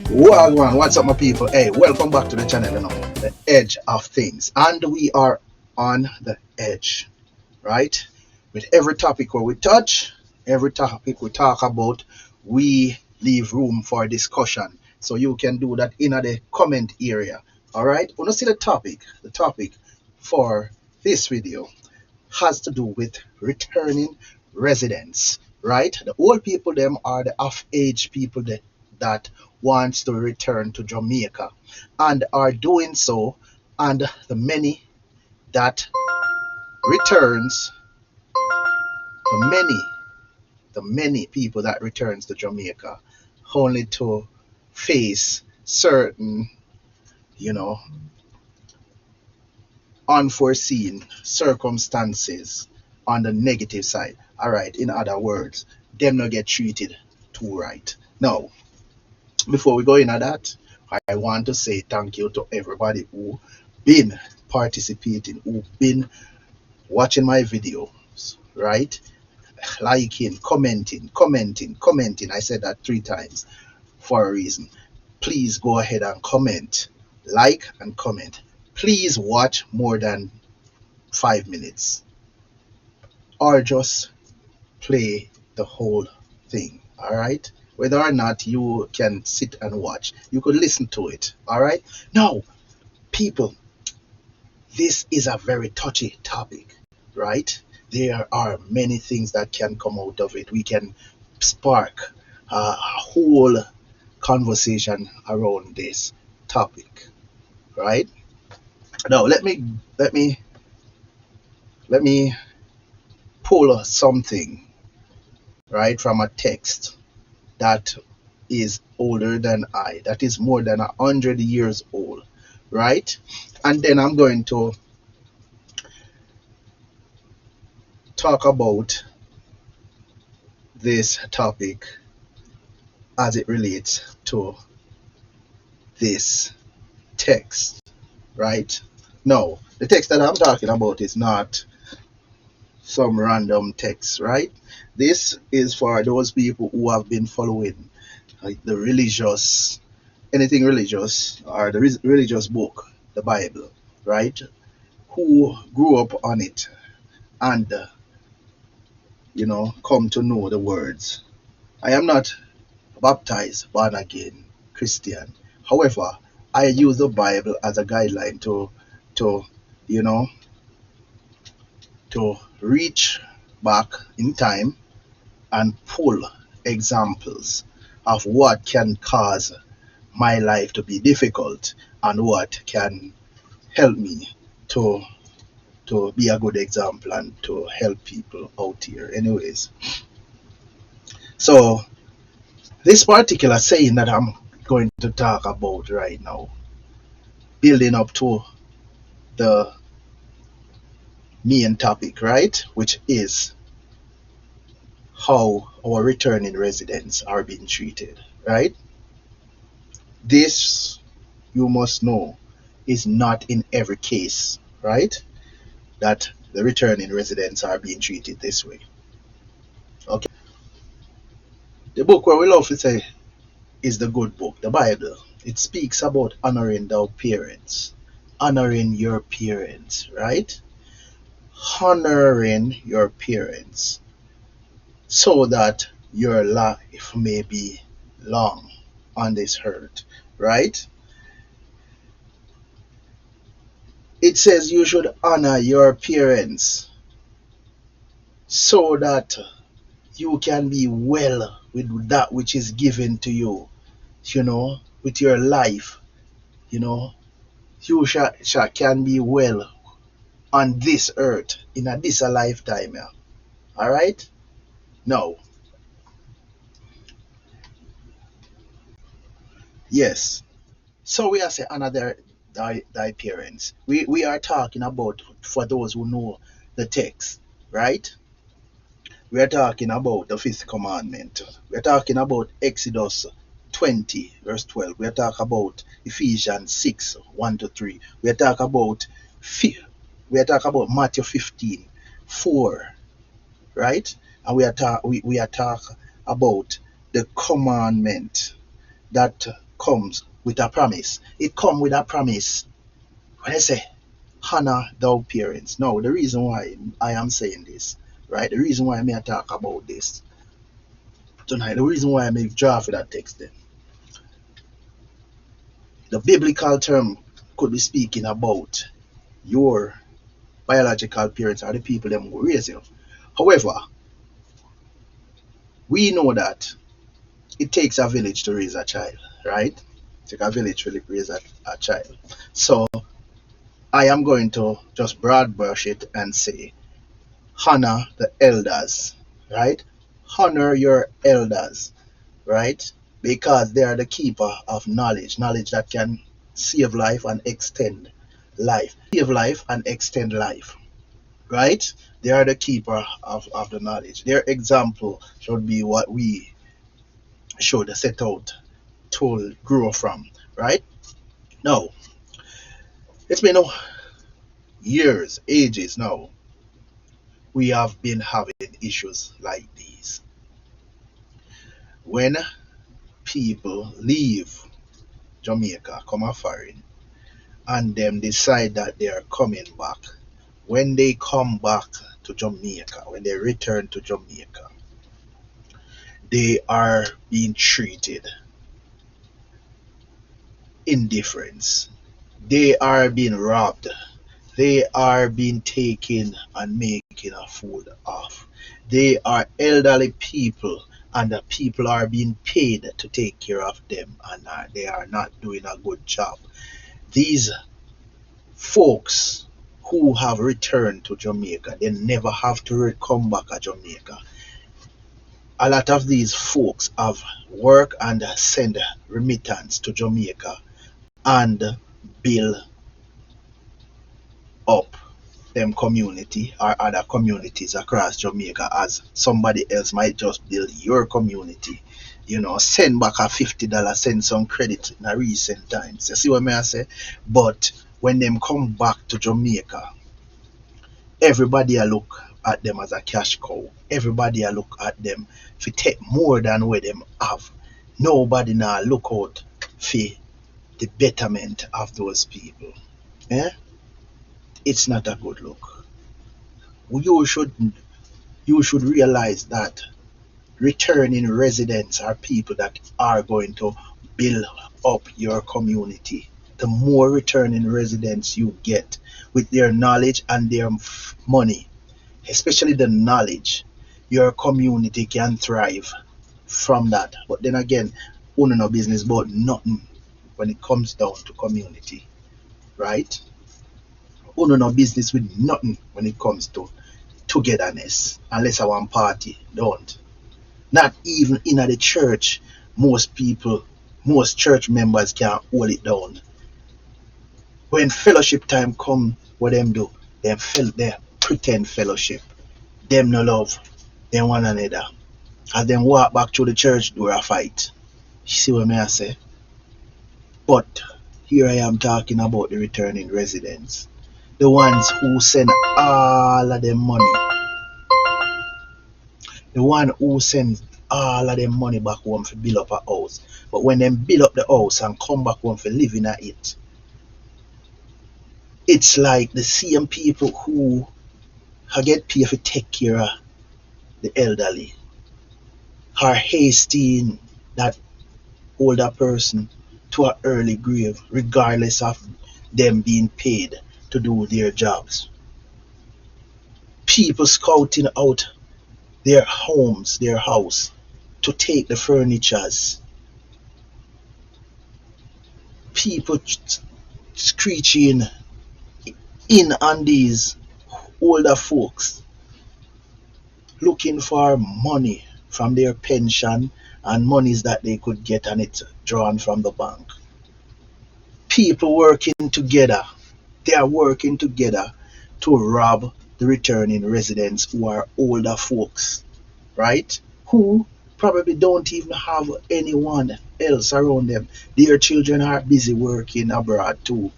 Wagwan, what's up, my people? Hey, welcome back to the channel, the edge of things. And we are on the edge, right? With every topic where we touch, every topic we talk about, we leave room for discussion. So you can do that in the comment area. All right? When you see the topic for this video has to do with returning residents, right? The old people, them are the of-age people that wants to return to Jamaica and are doing so, and the many that returns, the many, the many people that returns to Jamaica only to face certain, you know, unforeseen circumstances on the negative side. All right, in other words, them not get treated too right. Now, before we go into that, I want to say thank you to everybody who been participating, who been watching my videos, right? Liking, commenting. I said that 3 times for a reason. Please go ahead and comment, like and comment. Please watch more than 5 minutes, or just play the whole thing. All right, whether or not you can sit and watch, you could listen to it. All right, now people, this is a very touchy topic, right? There are many things that can come out of it. We can spark a whole conversation around this topic, right? Now let me pull something, right, from a text that is older than I, that is more than 100 years old, right? And then I'm going to talk about this topic as it relates to this text, right? Now, the text that I'm talking about is not some random text, right? This is for those people who have been following like the religious, anything religious, or the religious book, the Bible, right? Who grew up on it and come to know the words. I am not baptized, born again Christian. However, I use the Bible as a guideline to you know to reach back in time and pull examples of what can cause my life to be difficult and what can help me to be a good example and to help people out here. Anyways, so this particular saying that I'm going to talk about right now, building up to the main topic, right, which is how our returning residents are being treated, right? This, you must know, is not in every case, right, that the returning residents are being treated this way. Okay. The book where we love to say is the good book, the Bible. It speaks about honoring our parents, honoring your parents, right? Honoring your parents so that your life may be long on this earth, right? It says you should honor your parents so that you can be well with that which is given to you, with your life, you can be well on this earth in this lifetime. Yeah. All right. Now, yes. So we are saying another thy parents. We are talking about, for those who know the text, right? We are talking about the fifth commandment. We are talking about Exodus 20 verse 12. We are talking about Ephesians 6 1 to 3. We are talking about Matthew 15 4, right? And we are talking about the commandment that comes with a promise. It comes with a promise. When I say, honor thy parents. Now, the reason why I am saying this, right? The reason why I may talk about this tonight, the reason why I may draw for that text then. The biblical term could be speaking about your biological parents are the people them who raise you. However, we know that it takes a village to raise a child, right? It takes a village to raise a child. So I am going to just broad brush it and say, honor the elders, right? Honor your elders, right? Because they are the keeper of knowledge that can save life and extend life. Save life and extend life, right? They are the keeper of the knowledge. Their example should be what we should set out to grow from, right? Now, it's been years, ages now, we have been having issues like these. When people leave Jamaica, come a foreign, and them decide that they are coming back, when they come back to Jamaica, when they return to Jamaica, they are being treated indifference. They are being robbed. They are being taken and making a fool of. They are elderly people, and the people are being paid to take care of them, and they are not doing a good job. These folks who have returned to Jamaica, they never have to come back to Jamaica. A lot of these folks have work and send remittance to Jamaica and build up them community or other communities across Jamaica, as somebody else might just build your community. Send back a $50, send some credit in a recent times. You see what I say? But when them come back to Jamaica, everybody look at them as a cash cow. Everybody look at them to take more than what them have. Nobody now look out for the betterment of those people. Eh? It's not a good look. You should realize that returning residents are people that are going to build up your community. The more returning residents you get with their knowledge and their money, especially the knowledge, your community can thrive from that. But then again, owning no business about nothing when it comes down to community, right? Owning no business with nothing when it comes to togetherness, unless I want party, don't. Not even in the church, most church members can't hold it down. When fellowship time come, what them do? They pretend fellowship. Them no love them one another. As them walk back through the church door a fight. You see what I say? But here I am talking about the returning residents. The ones who send all of them money. The one who sends all of them money back home to build up a house. But when them build up the house and come back home for living at it, it's like the same people who get paid to take care of the elderly are hasting that older person to an early grave, regardless of them being paid to do their jobs. People scouting out their homes, their house, to take the furnitures. People screeching in on these older folks, looking for money from their pension and monies that they could get and it drawn from the bank. People working together. They are working together to rob the returning residents who are older folks, right? Who probably don't even have anyone else around them. Their children are busy working abroad too.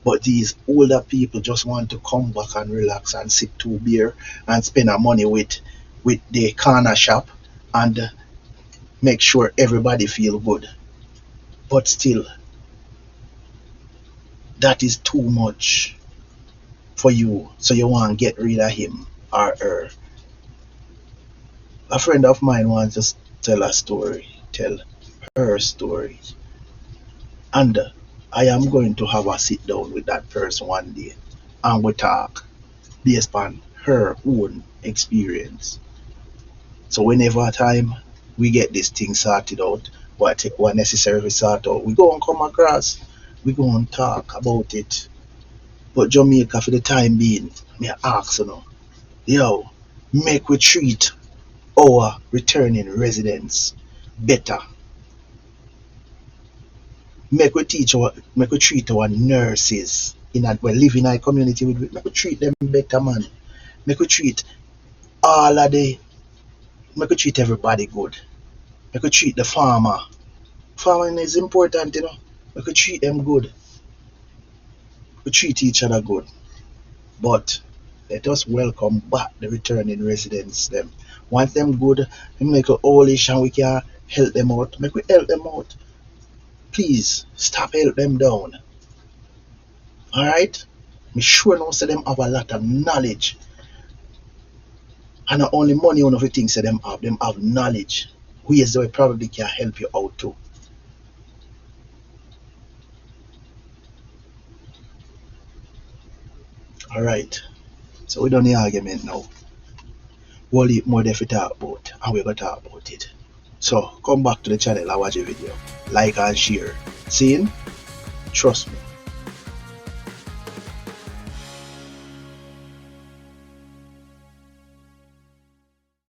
But these older people just want to come back and relax and sip two beer and spend our money with the corner shop and make sure everybody feel good. but still, that is too much for you, so you want to get rid of him or her. A friend of mine wants to tell her story, and I am going to have a sit down with that person one day, and we talk based on her own experience. So whenever time we get this thing sorted out, what necessary we sort out, we go and come across, we go and talk about it. But Jamaica, for the time being, me ask you know, yo, make we treat our returning residents better. Make we treat our nurses in a we live in our community with, make we treat them better, man. Make we treat all of the make we treat everybody good. Make we treat the farmer. Farming is important, you know. Make we treat them good. We treat each other good. But let us welcome back the returning residents them. Once them good, we make a holeish and we can help them out. Make we help them out. Please stop help them down. Alright? Me sure now say them have a lot of knowledge. And not only money one of the things that them have knowledge. Ways that we probably can help you out too. Alright. So we done the argument now. We'll leave more there to talk about and we're gonna talk about it. So come back to the channel and watch the video. Like and share. See you? Trust me.